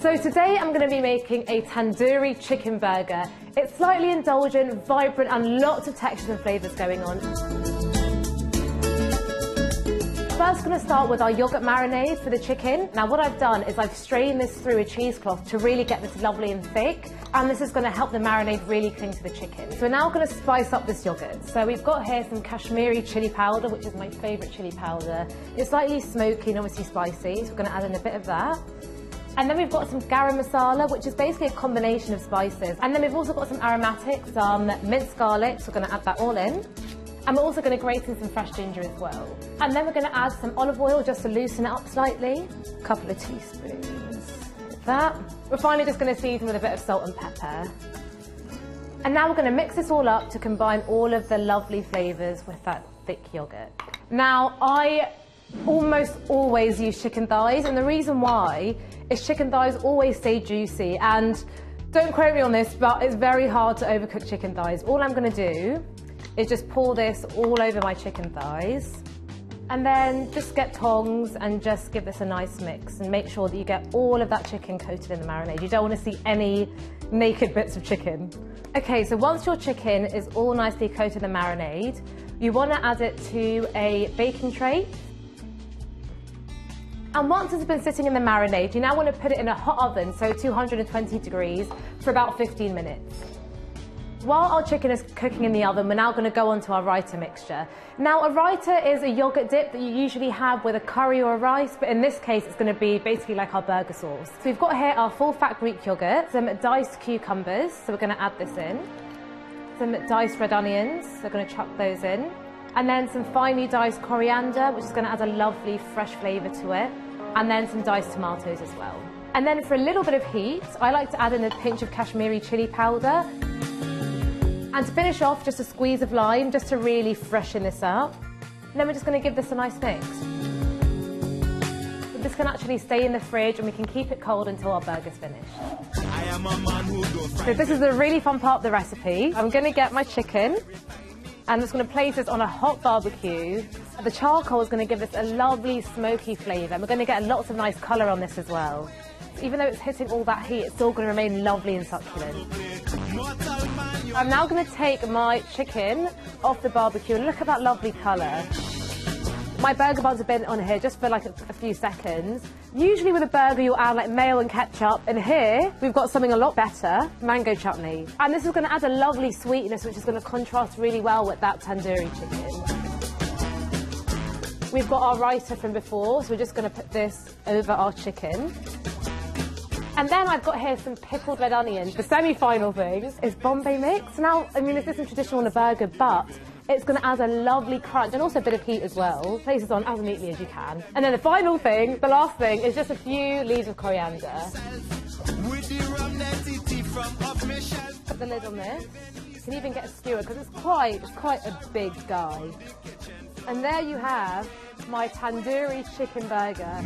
So today I'm going to be making a tandoori chicken burger. It's slightly indulgent, vibrant and lots of textures and flavours going on. First, going to start with our yogurt marinade for the chicken. Now what I've done is I've strained this through a cheesecloth to really get this lovely and thick, and this is going to help the marinade really cling to the chicken. So we're now going to spice up this yogurt. So we've got here some Kashmiri chili powder, which is my favourite chili powder. It's slightly smoky and obviously spicy, so we're going to add in a bit of that. And then we've got some garam masala, which is basically a combination of spices. And then we've also got some aromatics, some minced garlic, so we're going to add that all in. And we're also going to grate in some fresh ginger as well. And then we're going to add some olive oil just to loosen it up slightly. A couple of teaspoons, like that. We're finally just going to season with a bit of salt and pepper. And now we're going to mix this all up to combine all of the lovely flavours with that thick yoghurt. Now, I almost always use chicken thighs, and the reason why is chicken thighs always stay juicy, and don't quote me on this, but it's very hard to overcook chicken thighs. All I'm going to do is just pour this all over my chicken thighs, and then just get tongs and just give this a nice mix and make sure that you get all of that chicken coated in the marinade. You don't want to see any naked bits of chicken. Okay, so once your chicken is all nicely coated in the marinade, you want to add it to a baking tray. And once it's been sitting in the marinade, you now want to put it in a hot oven, so 220 degrees, for about 15 minutes. While our chicken is cooking in the oven, we're now going to go on to our raita mixture. Now, a raita is a yogurt dip that you usually have with a curry or a rice, but in this case, it's going to be basically like our burger sauce. So we've got here our full-fat Greek yogurt, some diced cucumbers, so we're going to add this in, some diced red onions, so we're going to chuck those in, and then some finely diced coriander, which is going to add a lovely fresh flavour to it, and then some diced tomatoes as well. And then for a little bit of heat, I like to add in a pinch of Kashmiri chili powder. And to finish off, just a squeeze of lime, just to really freshen this up. And then we're just going to give this a nice mix. This can actually stay in the fridge and we can keep it cold until our burger's finished. So this is the really fun part of the recipe. I'm going to get my chicken and I'm just going to place this on a hot barbecue. The charcoal is going to give this a lovely smoky flavour, and we're going to get lots of nice colour on this as well. Even though it's hitting all that heat, it's still going to remain lovely and succulent. I'm now going to take my chicken off the barbecue and look at that lovely colour. My burger buns have been on here just for like a few seconds. Usually with a burger you'll add like mayo and ketchup, and here we've got something a lot better, mango chutney. And this is going to add a lovely sweetness which is going to contrast really well with that tandoori chicken. We've got our raita from before, so we're just going to put this over our chicken. And then I've got here some pickled red onions. The semi-final thing is Bombay mix. Now, I mean, this isn't traditional on a burger, but it's going to add a lovely crunch and also a bit of heat as well. Place this on as neatly as you can. And then the final thing, the last thing, is just a few leaves of coriander. Put the lid on this. You can even get a skewer because it's quite a big guy. And there you have my tandoori chicken burger.